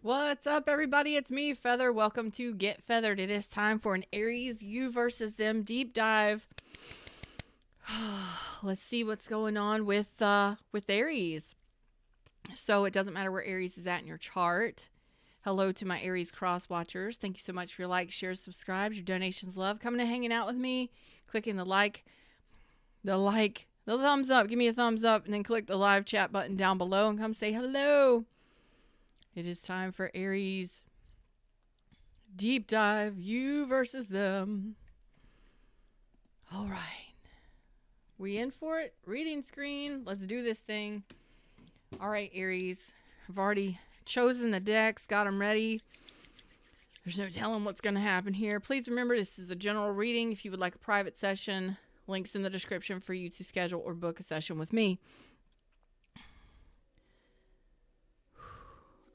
What's up, everybody? It's me, Feather. Welcome to Get Feathered. It is time for an Aries You versus Them deep dive. Let's see what's going on with Aries. So it doesn't matter where Aries is at in your chart. Hello to my Aries cross watchers. Thank you so much for your likes, shares, subscribes, your donations, love, coming and hanging out with me, clicking the thumbs up. Give me a thumbs up, and then click the live chat button down below and come say hello. It is time for Aries deep dive. You versus them. All right. We in for it? Reading screen. Let's do this thing. All right, Aries. I've already chosen the decks, got them ready. There's no telling what's going to happen here. Please remember, this is a general reading. If you would like a private session, links in the description for you to schedule or book a session with me.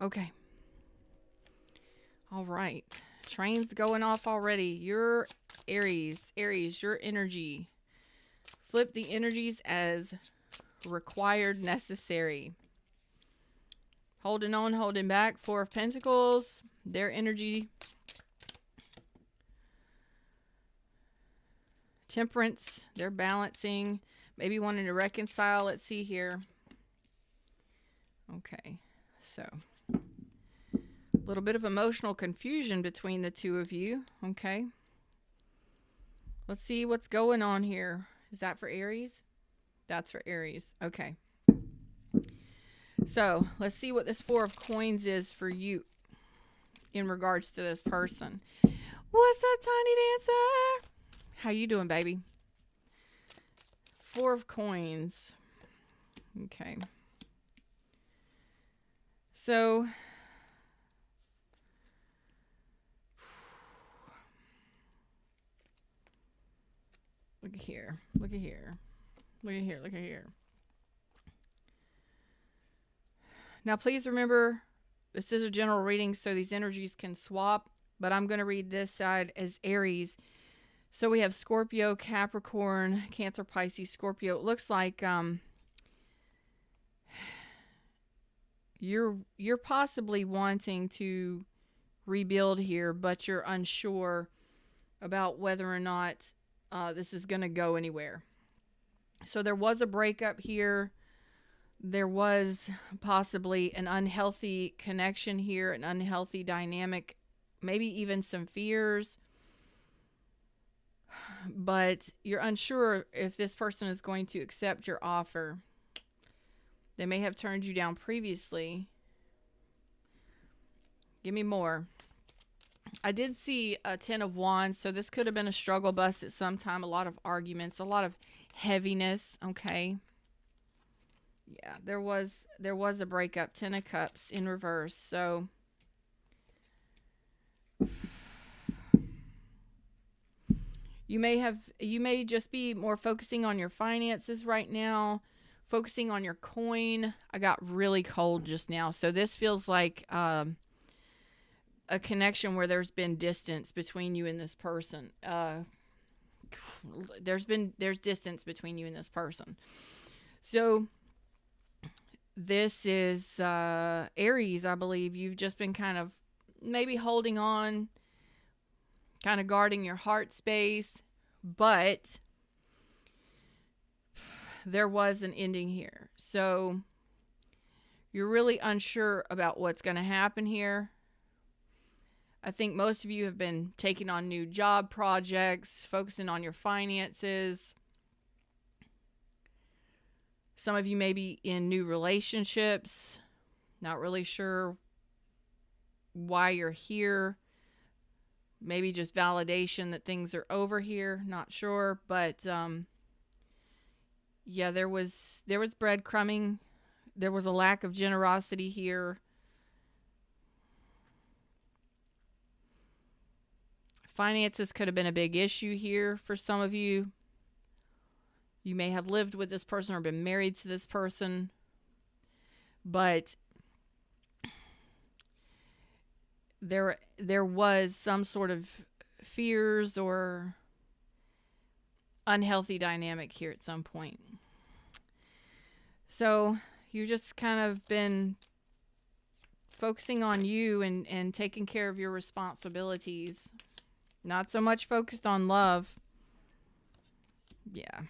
Okay. All right. Train's going off already. Your Aries, your energy. Flip the energies as required, necessary. Holding on, holding back. Four of Pentacles. Their energy. Temperance. They're balancing. Maybe wanting to reconcile. Let's see here. Okay. So, a little bit of emotional confusion between the two of you. Okay. Let's see what's going on here. Is that for Aries? That's for Aries. Okay. So, let's see what this Four of Coins is for you in regards to this person. What's up, Tiny Dancer? How you doing, baby? Four of Coins. Okay. So, look at here. Look at here. Look at here. Look at here. Now, please remember, this is a general reading, so these energies can swap, but I'm going to read this side as Aries. So we have Scorpio, Capricorn, Cancer, Pisces, Scorpio. It looks like you're possibly wanting to rebuild here, but you're unsure about whether or not this is going to go anywhere. So there was a breakup here. There was possibly an unhealthy connection here, an unhealthy dynamic, maybe even some fears. But you're unsure if this person is going to accept your offer. They may have turned you down previously. Give me more. I did see a 10 of Wands, so this could have been a struggle bus at some time. A lot of arguments, a lot of heaviness. Okay. Yeah, there was a breakup. 10 of Cups in reverse. So you may just be more focusing on your finances right now, focusing on your coin. I got really cold just now, so this feels like a connection where there's been distance between you and this person. There's distance between you and this person. So this is Aries, I believe. You've just been kind of maybe holding on, kind of guarding your heart space, but there was an ending here. So you're really unsure about what's going to happen here. I think most of you have been taking on new job projects, focusing on your finances. Some of you may be in new relationships, not really sure why you're here. Maybe just validation that things are over here, not sure. But yeah, there was breadcrumbing. There was a lack of generosity here. Finances could have been a big issue here for some of you. You may have lived with this person or been married to this person, but there was some sort of fears or unhealthy dynamic here at some point. So you just kind of been focusing on you and taking care of your responsibilities. Not so much focused on love. Yeah.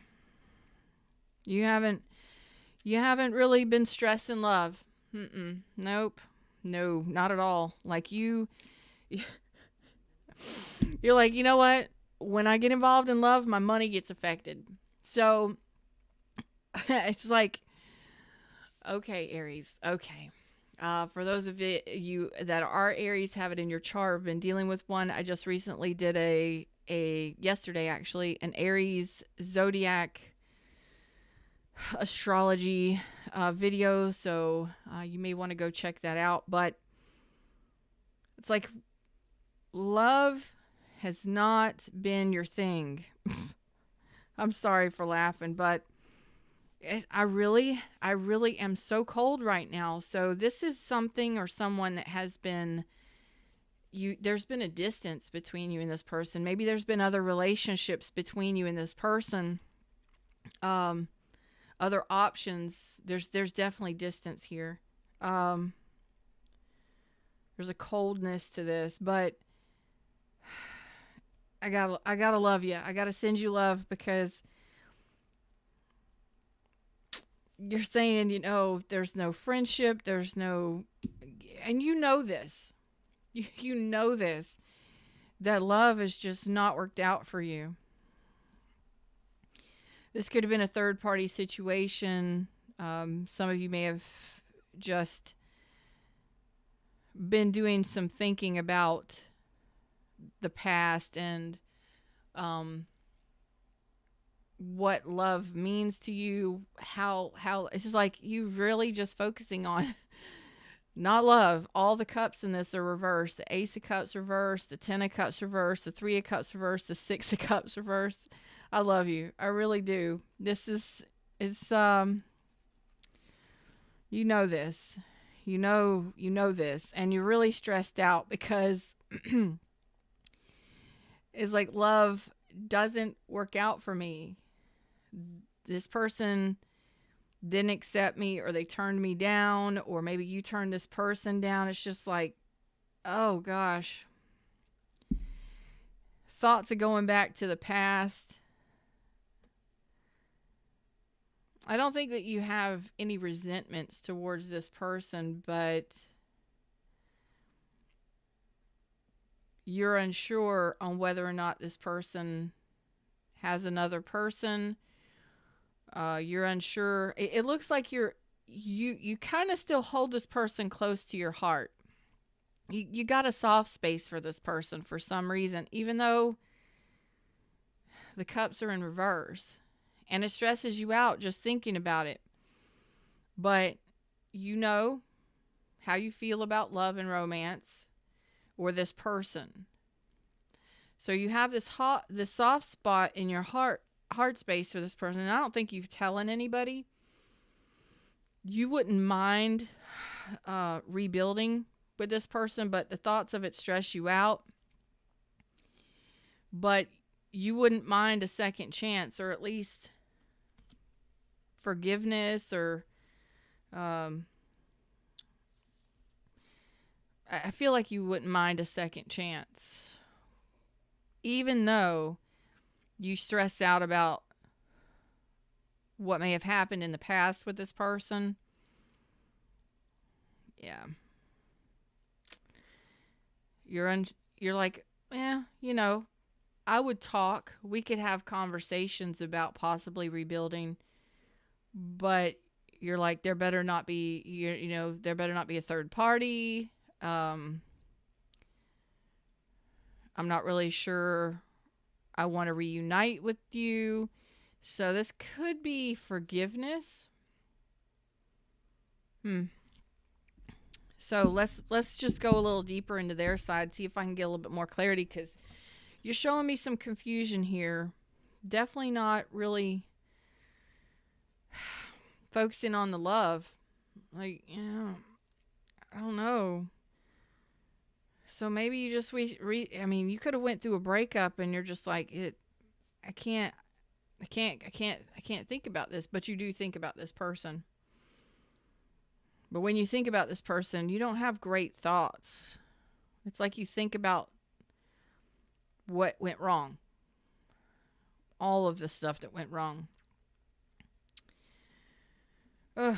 You haven't really been stressed in love. Nope. No, not at all. Like you're like, you know what? When I get involved in love, my money gets affected. So it's like, okay, Aries. Okay. For those of you that are Aries, have it in your chart. I've been dealing with one. I just recently did yesterday actually, an Aries Zodiac astrology video. So you may want to go check that out. But it's like love has not been your thing. I'm sorry for laughing, but I really am so cold right now. So this is something or someone that has been there's been a distance between you and this person. Maybe there's been other relationships between you and this person. Other options. There's definitely distance here. There's a coldness to this, but I gotta love you. I gotta send you love because you're saying, there's no friendship, there's no, and you know this, you know this, that love has just not worked out for you. This could have been a third party situation. Some of you may have just been doing some thinking about the past and what love means to you, how it's just like you really just focusing on not love. All the cups in this are reversed. The Ace of Cups reversed, the Ten of Cups reversed, the Three of Cups reversed, the Six of Cups reversed. I love you. I really do. This is you know this. You know this, and you're really stressed out because it's like love doesn't work out for me. This person didn't accept me, or they turned me down, or maybe you turned this person down. It's just like, oh gosh. Thoughts of going back to the past. I don't think that you have any resentments towards this person, but you're unsure on whether or not this person has another person. You're unsure. It looks like you kind of still hold this person close to your heart. You got a soft space for this person for some reason, even though the cups are in reverse. And it stresses you out just thinking about it. But you know how you feel about love and romance or this person. So you have this soft spot in your heart space for this person. And I don't think you're telling anybody. You wouldn't mind rebuilding with this person, but the thoughts of it stress you out. But you wouldn't mind a second chance, or at least forgiveness, or I feel like you wouldn't mind a second chance, even though you stress out about what may have happened in the past with this person. Yeah. You're like, I would talk. We could have conversations about possibly rebuilding, but you're like, there better not be, there better not be a third party. I'm not really sure I want to reunite with you. So this could be forgiveness. So let's just go a little deeper into their side, see if I can get a little bit more clarity, because you're showing me some confusion here. Definitely not really focusing on the love. Like, I don't know. So maybe you just you could have went through a breakup and you're just like, I can't think about this, but you do think about this person. But when you think about this person, you don't have great thoughts. It's like you think about what went wrong. All of the stuff that went wrong. Ugh.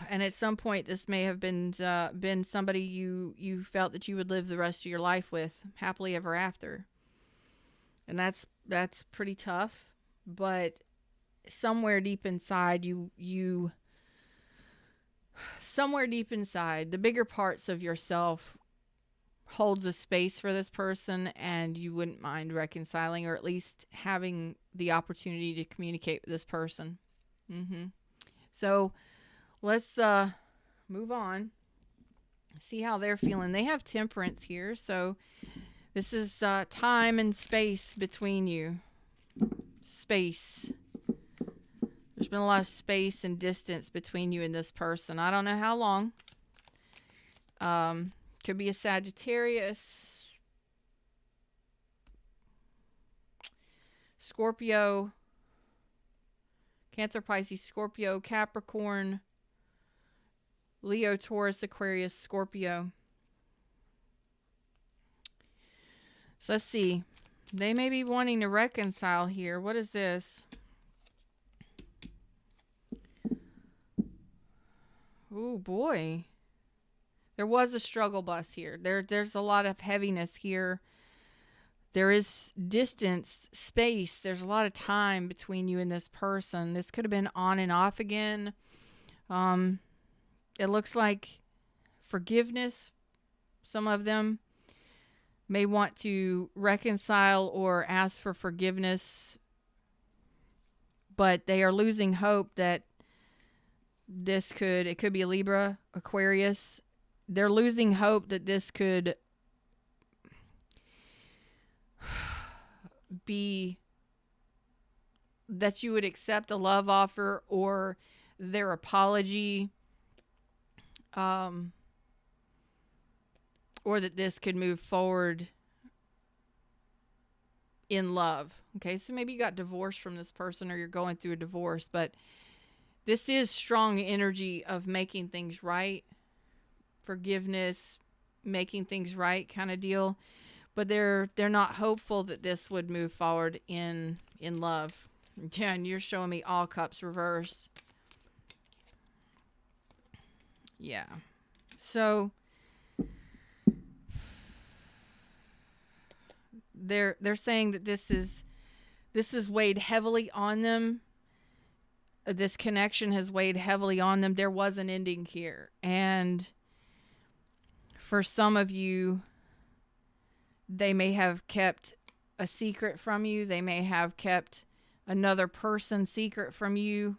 And at some point, this may have been somebody you felt that you would live the rest of your life with, happily ever after. And that's pretty tough. But somewhere deep inside, somewhere deep inside, the bigger parts of yourself holds a space for this person, and you wouldn't mind reconciling, or at least having the opportunity to communicate with this person. So let's move on. See how they're feeling. They have temperance here, so this is time and space between you. Space. There's been a lot of space and distance between you and this person. I don't know how long. Could be a Sagittarius, Scorpio, Cancer, Pisces, Scorpio, Capricorn, Leo, Taurus, Aquarius, Scorpio. So let's see. They may be wanting to reconcile here. What is this? Oh boy. There was a struggle bus here. There's a lot of heaviness here. There is distance, space. There's a lot of time between you and this person. This could have been on and off again. It looks like forgiveness. Some of them may want to reconcile or ask for forgiveness, but they are losing hope that it could be a Libra, Aquarius. They're losing hope that this could be, that you would accept a love offer or their apology, or that this could move forward in love. Okay, so maybe you got divorced from this person, or you're going through a divorce, but this is strong energy of making things right, forgiveness, making things right kind of deal. But they're not hopeful that this would move forward in love. Yeah, and you're showing me all cups reversed. Yeah. So they're saying that this is weighed heavily on them. This connection has weighed heavily on them. There was an ending here. And for some of you, they may have kept a secret from you. They may have kept another person's secret from you.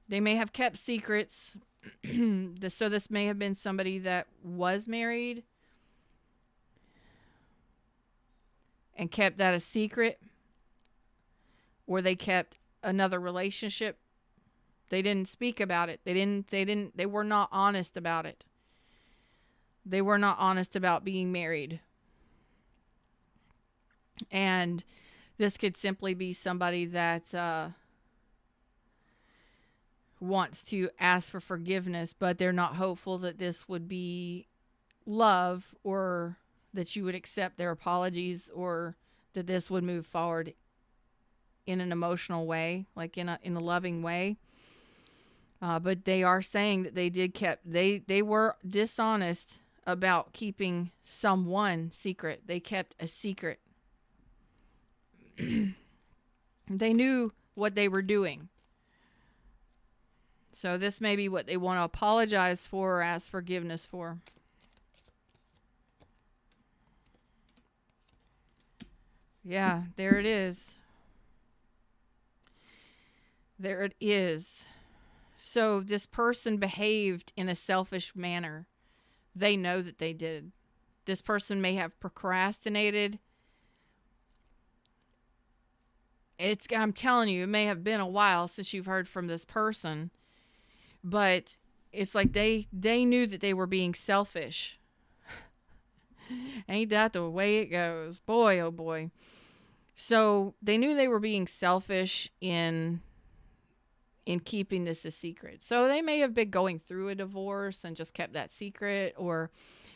They may have kept secrets. So this may have been somebody that was married and kept that a secret, or they kept another relationship. They didn't speak about it. They were not honest about it. They were not honest about being married. And this could simply be somebody that wants to ask for forgiveness, but they're not hopeful that this would be love, or that you would accept their apologies, or that this would move forward in an emotional way, like in a loving way. But they are saying that they were dishonest about keeping someone secret. They kept a secret. They knew what they were doing. So this may be what they want to apologize for or ask forgiveness for. Yeah, there it is. There it is. So this person behaved in a selfish manner. They know that they did. This person may have procrastinated. I'm telling you, it may have been a while since you've heard from this person, but it's like they knew that they were being selfish. Ain't that the way it goes? Boy, oh boy. So they knew they were being selfish in in keeping this a secret. So they may have been going through a divorce and just kept that secret, or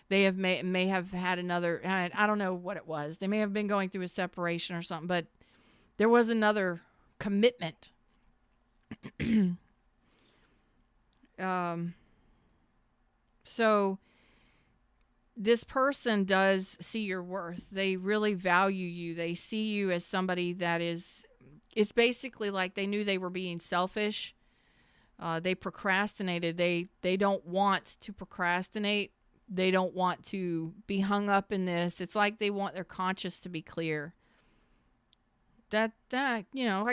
they have may have had another, I don't know what it was. They may have been going through a separation or something, but there was another commitment. So this person does see your worth. They really value you. They see you as somebody that is, it's basically like they knew they were being selfish. They procrastinated. They don't want to procrastinate. They don't want to be hung up in this. It's like they want their conscience to be clear. That I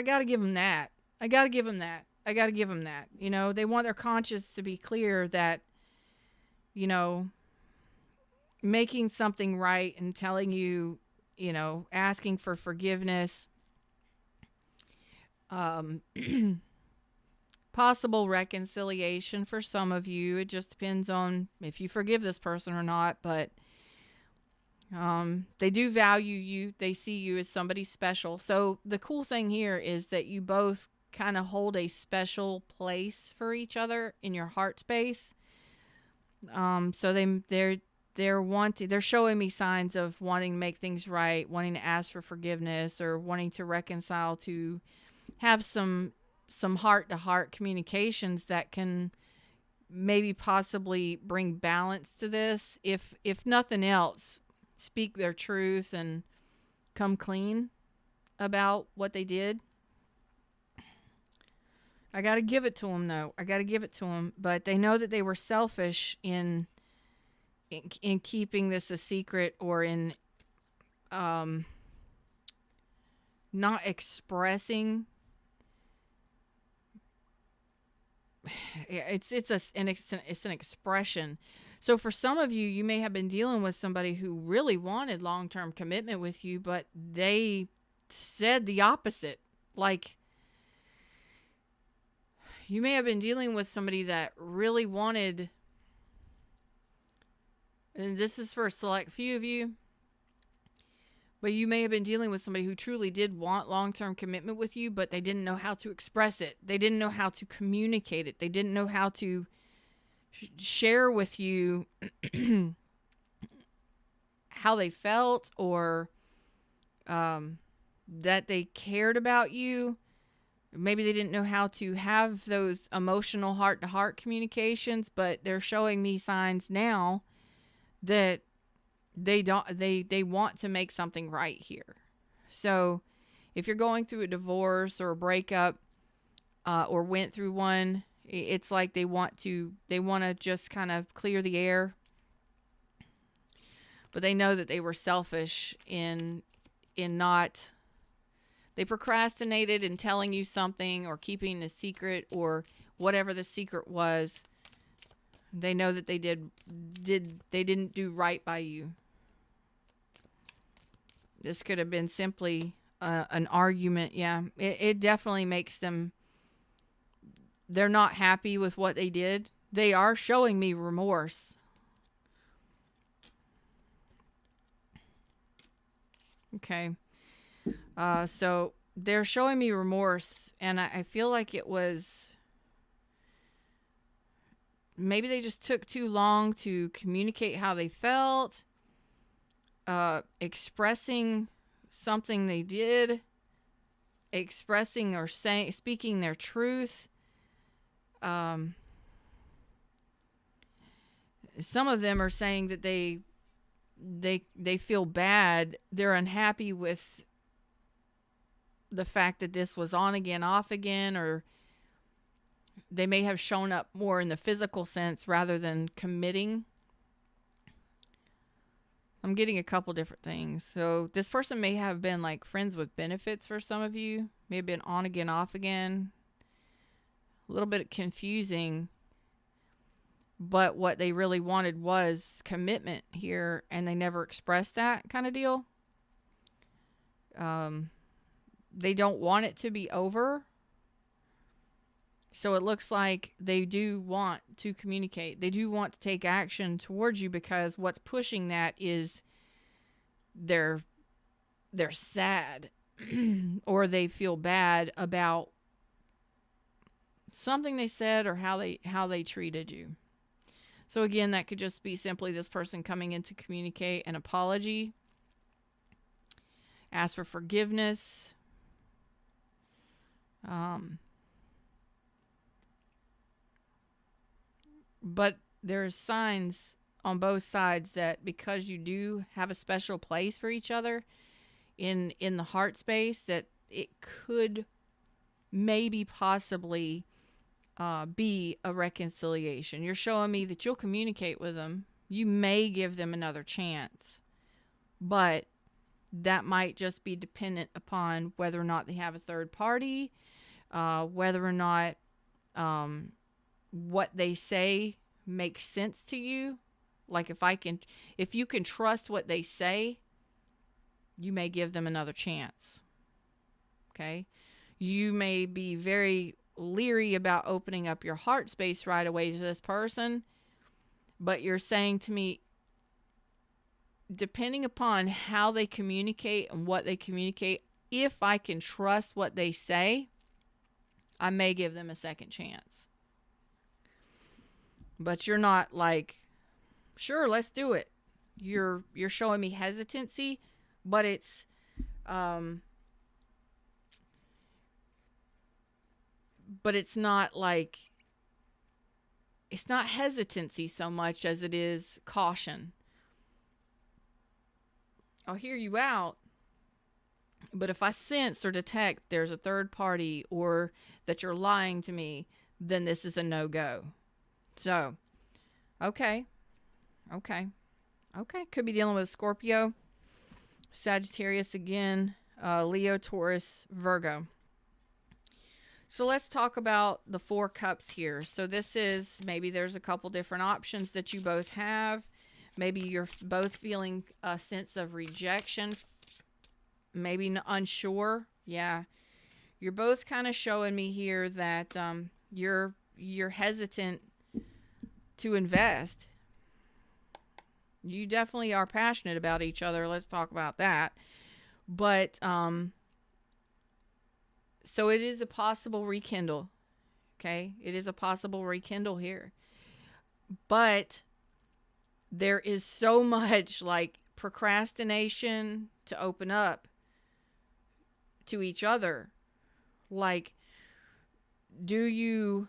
got to give them that. I got to give them that. I got to give them that. They want their conscience to be clear that, making something right and telling you, asking for forgiveness, possible reconciliation for some of you. It just depends on if you forgive this person or not, but they do value you. They see you as somebody special. So the cool thing here is that you both kind of hold a special place for each other in your heart space. So they're showing me signs of wanting to make things right, wanting to ask for forgiveness, or wanting to reconcile, to have some heart-to-heart communications that can maybe possibly bring balance to this. If nothing else, speak their truth and come clean about what they did. I got to give it to them, though. I got to give it to them. But they know that they were selfish in keeping this a secret, or in not expressing. It's an expression. So for some of you, you may have been dealing with somebody who really wanted long-term commitment with you, but they said the opposite. Like, you may have been dealing with somebody that really wanted, and this is for a select few of you, but you may have been dealing with somebody who truly did want long-term commitment with you, but they didn't know how to express it. They didn't know how to communicate it. They didn't know how to share with you how they felt, or that they cared about you. Maybe they didn't know how to have those emotional heart-to-heart communications, but they're showing me signs now that they want to make something right here. So if you're going through a divorce or a breakup, or went through one, it's like they want to just kind of clear the air. But they know that they were selfish in not, they procrastinated in telling you something, or keeping a secret, or whatever the secret was. They know that they didn't do right by you. This could have been simply an argument. Yeah, it definitely makes them, they're not happy with what they did. They are showing me remorse. Okay. So they're showing me remorse, and I feel like it was, maybe they just took too long to communicate how they felt, expressing something they did, expressing or speaking their truth. Some of them are saying that they feel bad. They're unhappy with the fact that this was on again, off again, or they may have shown up more in the physical sense rather than committing. I'm getting a couple different things. So this person may have been like friends with benefits for some of you. May have been on again, off again. A little bit confusing. But what they really wanted was commitment here, and they never expressed that kind of deal. They don't want it to be over. So it looks like they do want to communicate. They do want to take action towards you, because what's pushing that is they're sad or they feel bad about Something they said or how they treated you. So again, that could just be simply this person coming in to communicate an apology, ask for forgiveness. But there's signs on both sides that because you do have a special place for each other in the heart space, that it could maybe possibly be a reconciliation. You're showing me that you'll communicate with them. You may give them another chance, but that might just be dependent upon whether or not they have a third party, whether or not what they say makes sense to you. Like if you can trust what they say, you may give them another chance. Okay? You may be very leery about opening up your heart space right away to this person, but you're saying to me, depending upon how they communicate and what they communicate, if I can trust what they say, I may give them a second chance. But you're not like, sure, let's do it. You're showing me hesitancy, but it's not like, it's not hesitancy so much as it is caution. I'll hear you out, but if I sense or detect there's a third party or that you're lying to me, then this is a no-go. So, okay. Could be dealing with Scorpio, Sagittarius again, Leo, Taurus, Virgo. So let's talk about the 4 cups here. So this is, maybe there's a couple different options that you both have. Maybe you're both feeling a sense of rejection, maybe unsure. Yeah, you're both kind of showing me here that you're hesitant to invest. You definitely are passionate about each other. Let's talk about that. But so it is a possible rekindle. Okay, it is a possible rekindle here, but there is so much like procrastination to open up to each other. Like, do you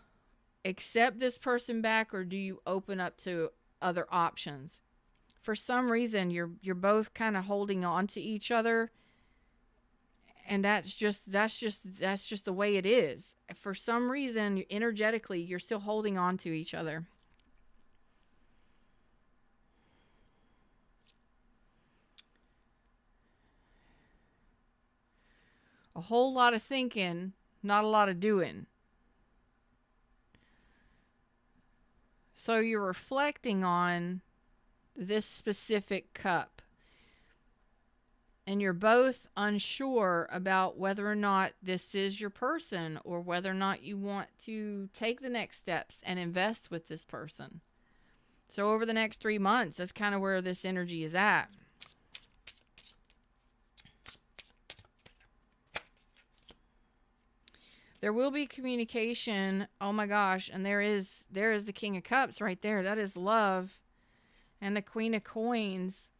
accept this person back or do you open up to other options? For some reason, you're both kind of holding on to each other, and that's just the way it is. For some reason, energetically, you're still holding on to each other. A whole lot of thinking, not a lot of doing. So you're reflecting on this specific cup, and you're both unsure about whether or not this is your person or whether or not you want to take the next steps and invest with this person. So over the next 3 months, that's kind of where this energy is at. There will be communication. Oh my gosh. And there is the King of Cups right there. That is love. And the Queen of Coins.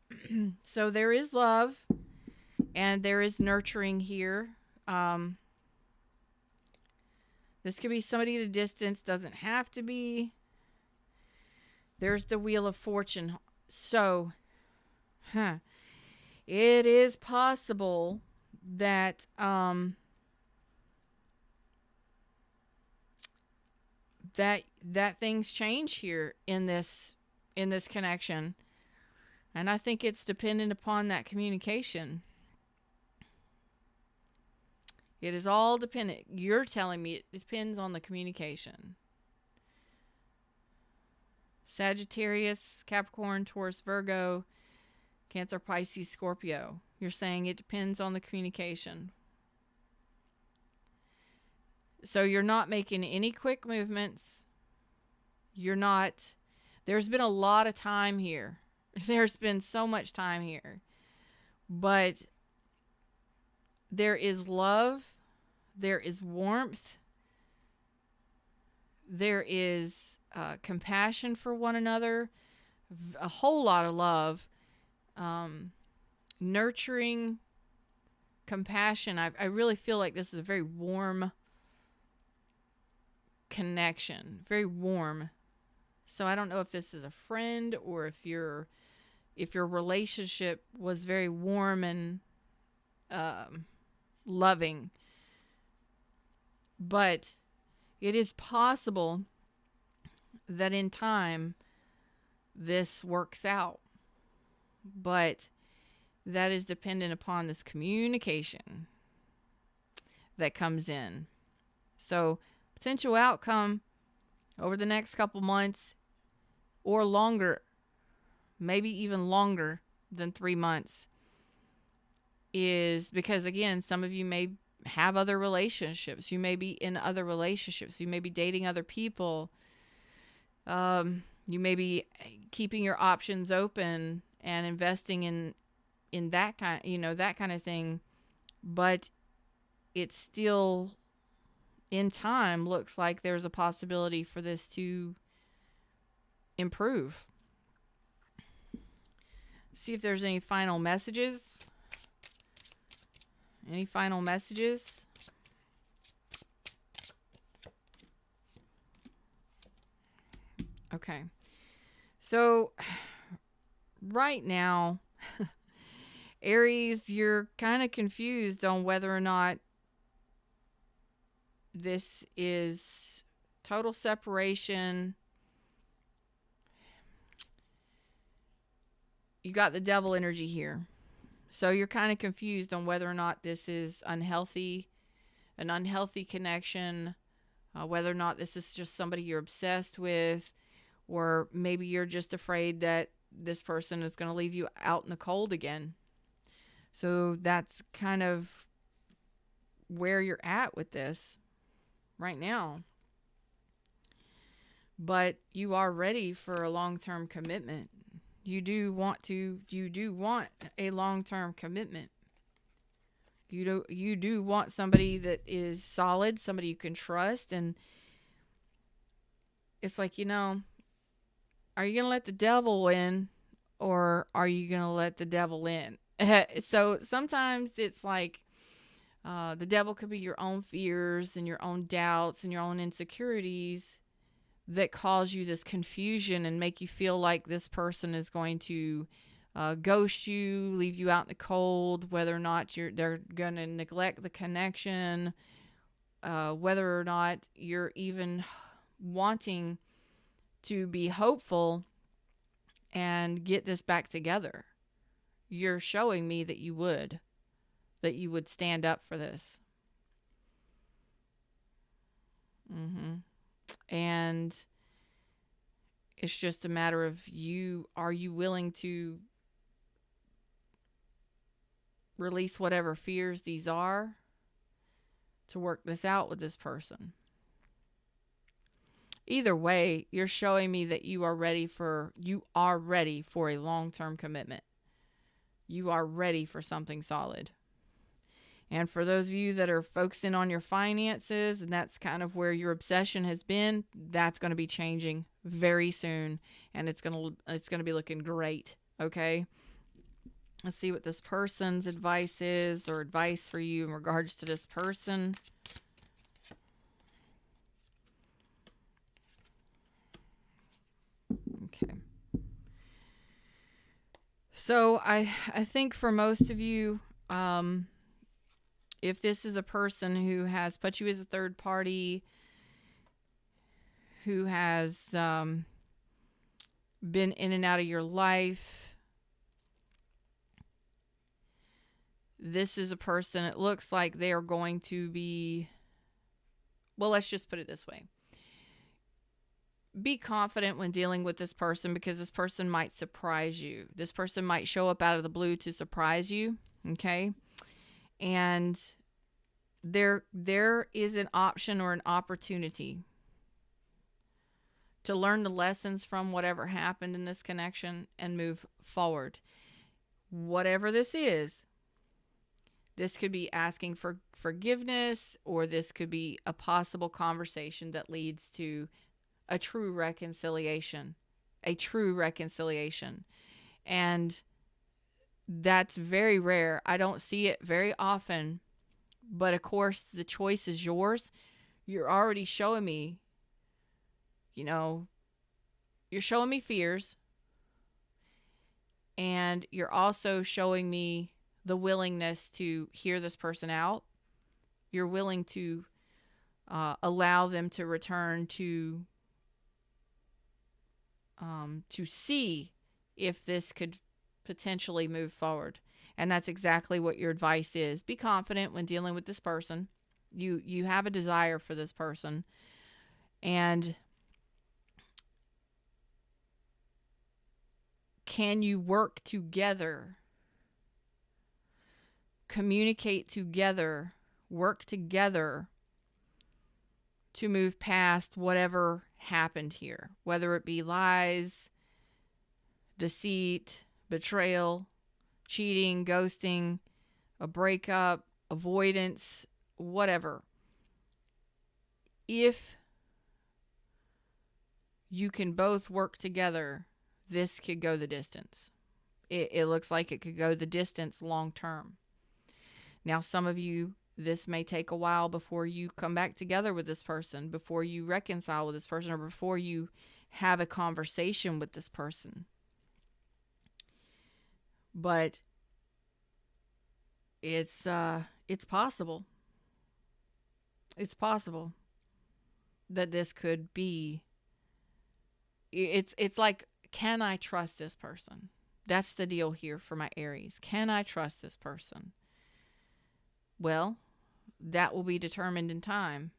So there is love and there is nurturing here. This could be somebody at a distance. Doesn't have to be. There's the Wheel of Fortune. So, it is possible that that things change here in this connection, and I think it's dependent upon that communication. It is all dependent. You're telling me it depends on the communication. Sagittarius, Capricorn, Taurus, Virgo, Cancer, Pisces, Scorpio. You're saying it depends on the communication. So you're not making any quick movements. You're not. There's been a lot of time here. There's been so much time here. But there is love. There is warmth. There is compassion for one another, a whole lot of love, nurturing, compassion. I really feel like this is a very warm connection, very warm. So I don't know if this is a friend or if your relationship was very warm and loving, but it is possible that in time this works out, but that is dependent upon this communication that comes in. So potential outcome over the next couple months or longer, maybe even longer than 3 months, is because, again, some of you may have other relationships. You may be in other relationships. You may be dating other people. You may be keeping your options open and investing in that kind, that kind of thing. But it still, in time, looks like there's a possibility for this to improve. See if there's any final messages. Any final messages? Okay. So right now, Aries, you're kind of confused on whether or not this is total separation. You got the devil energy here. So you're kind of confused on whether or not this is unhealthy, an unhealthy connection, whether or not this is just somebody you're obsessed with, or maybe you're just afraid that this person is going to leave you out in the cold again. So that's kind of where you're at with this right now. But you are ready for a long-term commitment. You do want a long-term commitment. You do want somebody that is solid, somebody you can trust. And it's like, are you going to let the devil in, or are you going to let the devil in? So sometimes it's like the devil could be your own fears and your own doubts and your own insecurities that cause you this confusion and make you feel like this person is going to ghost you, leave you out in the cold, whether or not they're going to neglect the connection, whether or not you're even wanting to be hopeful and get this back together. You're showing me that you would stand up for this. And it's just a matter of are you willing to release whatever fears these are to work this out with this person? Either way, you're showing me that you are ready for a long-term commitment. You are ready for something solid. And for those of you that are focusing on your finances, and that's kind of where your obsession has been, that's going to be changing very soon, and it's going to be looking great, okay? Let's see what this person's advice is, or advice for you in regards to this person. Okay. So I think for most of you, if this is a person who has put you as a third party, who has been in and out of your life, this is a person, it looks like they are going to be, well, let's just put it this way. Be confident when dealing with this person, because this person might surprise you. This person might show up out of the blue to surprise you, okay? And there is an option or an opportunity to learn the lessons from whatever happened in this connection and move forward. Whatever this is, This could be asking for forgiveness, or this could be a possible conversation that leads to a true reconciliation. A true reconciliation. And that's very rare. I don't see it very often. But of course, the choice is yours. You're already showing me, you're showing me fears. And you're also showing me the willingness to hear this person out. You're willing to allow them to return to see if this could potentially move forward. And that's exactly what your advice is. Be confident when dealing with this person. You have a desire for this person. And can you work together? Communicate together, work together to move past whatever happened here, whether it be lies, deceit, betrayal, cheating, ghosting, a breakup, avoidance, whatever. If you can both work together, this could go the distance. It looks like it could go the distance long term. Now, some of you, this may take a while before you come back together with this person, before you reconcile with this person, or before you have a conversation with this person. But it's possible. It's possible that this could be. It's like, can I trust this person? That's the deal here for my Aries. Can I trust this person? Well, that will be determined in time.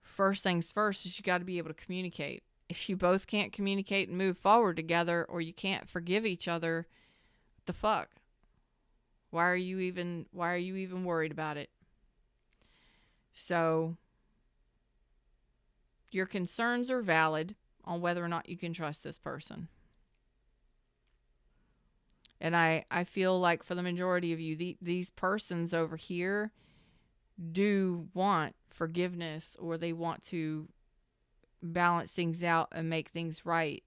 First things first is you got to be able to communicate. If you both can't communicate and move forward together, or you can't forgive each other, what the fuck? Why are you even worried about it? So your concerns are valid on whether or not you can trust this person. And I feel like for the majority of you, these persons over here do want forgiveness, or they want to balance things out and make things right.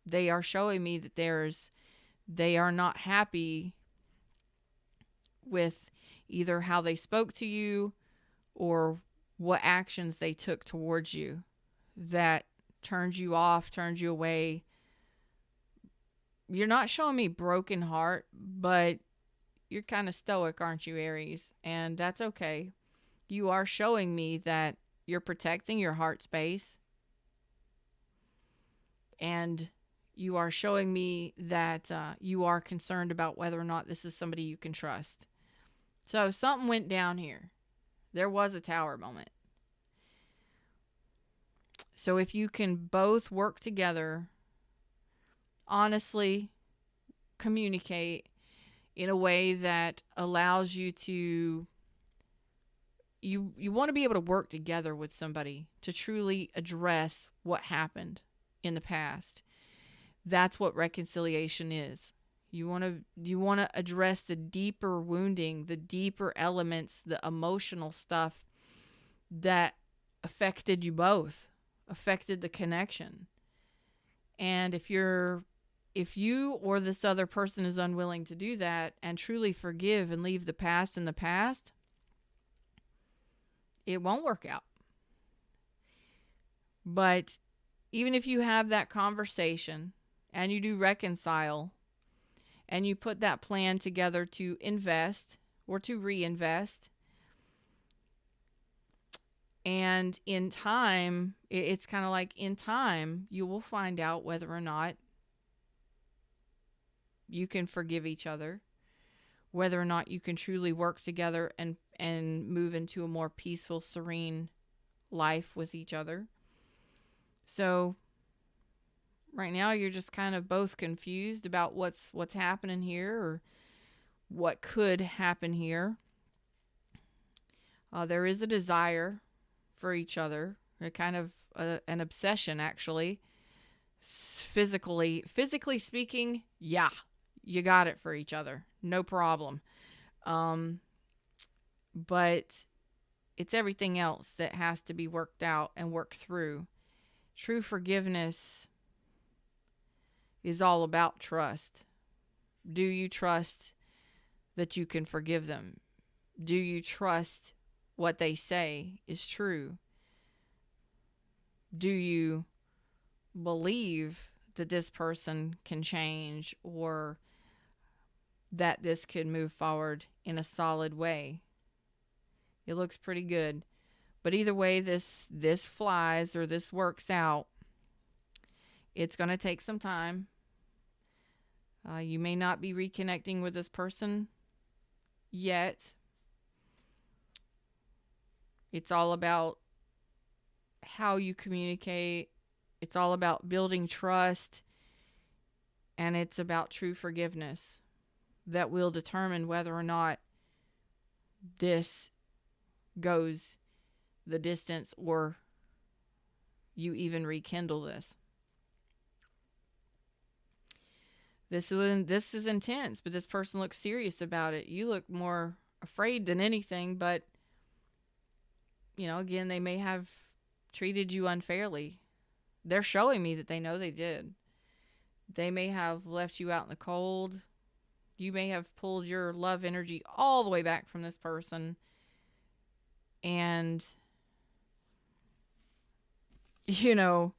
They are showing me that they are not happy with either how they spoke to you or what actions they took towards you that turned you off, turned you away. You're not showing me broken heart, but you're kind of stoic, aren't you, Aries? And that's okay. You are showing me that you're protecting your heart space. And you are showing me that you are concerned about whether or not this is somebody you can trust. So something went down here. There was a tower moment. So if you can both work together, honestly communicate in a way that allows you to, you want to be able to work together with somebody to truly address what happened in the past. That's what reconciliation is. You want to address the deeper wounding, the deeper elements, the emotional stuff that affected you both, affected the connection. And if you or this other person is unwilling to do that and truly forgive and leave the past in the past, it won't work out. But even if you have that conversation and you do reconcile and you put that plan together to invest or to reinvest, and in time, it's kind of like in time, you will find out whether or not you can forgive each other, whether or not you can truly work together and move into a more peaceful, serene life with each other. So right now you're just kind of both confused about what's happening here, or what could happen here. There is a desire for each other, a kind of an obsession, actually. Physically speaking, yeah, you got it for each other. No problem. But it's everything else that has to be worked out and worked through. True forgiveness is all about trust. Do you trust that you can forgive them? Do you trust what they say is true? Do you believe that this person can change, or that this could move forward in a solid way? It looks pretty good. But either way this flies or this works out, it's going to take some time. You may not be reconnecting with this person yet. It's all about how you communicate. It's all about building trust. And it's about true forgiveness that will determine whether or not this goes the distance or you even rekindle this. This is intense, but this person looks serious about it. You look more afraid than anything, but, you know, again, they may have treated you unfairly. They're showing me that they know they did. They may have left you out in the cold. You may have pulled your love energy all the way back from this person. And, you know,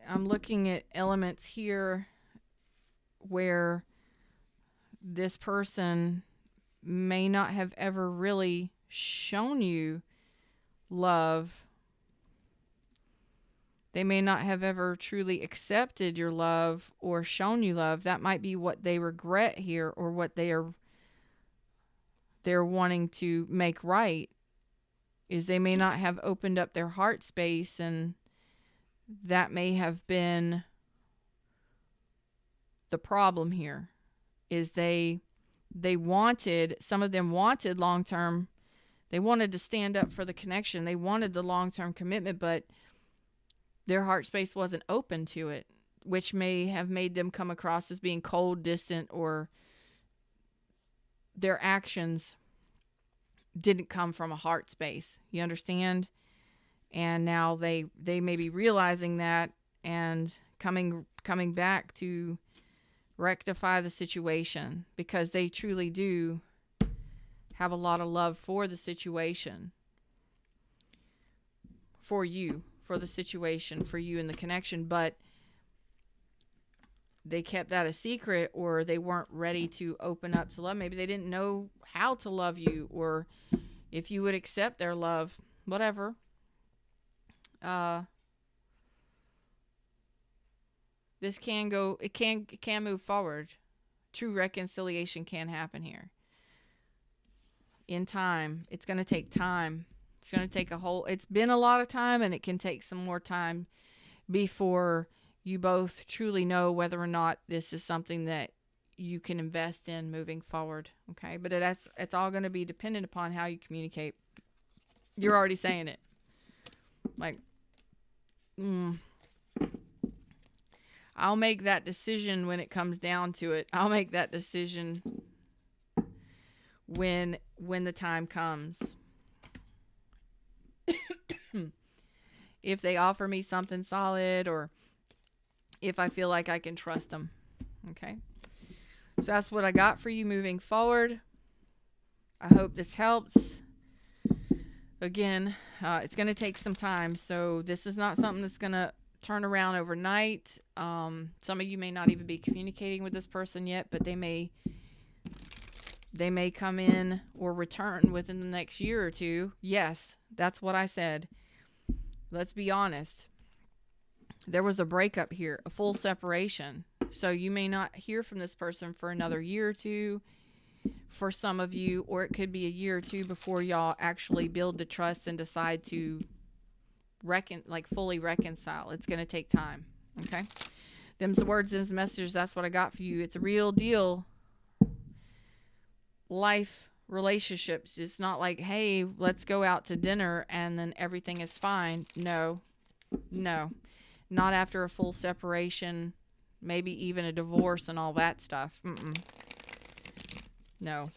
I'm looking at elements here where this person may not have ever really shown you love. They may not have ever truly accepted your love or shown you love. That might be what they regret here, or what they're wanting to make right, is they may not have opened up their heart space, and that may have been the problem here. Is they wanted, some of them wanted long-term, they wanted to stand up for the connection, they wanted the long-term commitment, but their heart space wasn't open to it, which may have made them come across as being cold, distant, or their actions didn't come from a heart space. You understand? And now they may be realizing that and coming back to rectify the situation, because they truly do have a lot of love for the situation, for you, for the situation, for you and the connection, but they kept that a secret, or they weren't ready to open up to love. Maybe they didn't know how to love you, or if you would accept their love, whatever. This can go, it can move forward. True reconciliation can happen here. In time. It's going to take time. It's going to take it's been a lot of time, and it can take some more time before you both truly know whether or not this is something that you can invest in moving forward. Okay. But it's all going to be dependent upon how you communicate. You're already saying it. Like, I'll make that decision when it comes down to it. I'll make that decision when the time comes. If they offer me something solid, or if I feel like I can trust them. Okay. So that's what I got for you moving forward. I hope this helps. Again, it's going to take some time. So this is not something that's going to turn around overnight. Some of you may not even be communicating with this person yet, but they may come in or return within the next year or two. Yes, that's what I said. Let's be honest. There was a breakup here, a full separation. So you may not hear from this person for another year or two for some of you, or it could be a year or two before y'all actually build the trust and decide to fully reconcile. It's going to take time. Okay. Them's the words, them's the messages. That's what I got for you. It's a real deal. Life relationships. It's not like, hey, let's go out to dinner and then everything is fine. No, not after a full separation. maybe even a divorce and all that stuff. No.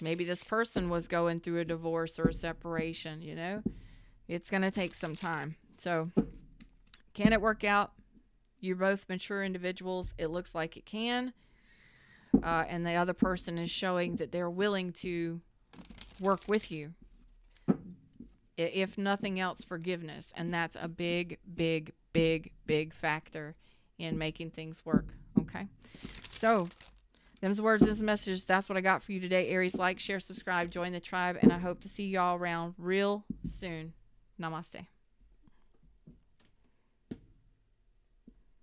Maybe this person was going through a divorce or a separation, you know. It's going to take some time. So, can it work out? You're both mature individuals. It looks like it can. And the other person is showing that they're willing to work with you. If nothing else, forgiveness. And that's a big, big, big, big factor in making things work. Okay. So, them's words, this message. That's what I got for you today, Aries. Like, share, subscribe, join the tribe. And I hope to see y'all around real soon. Namaste.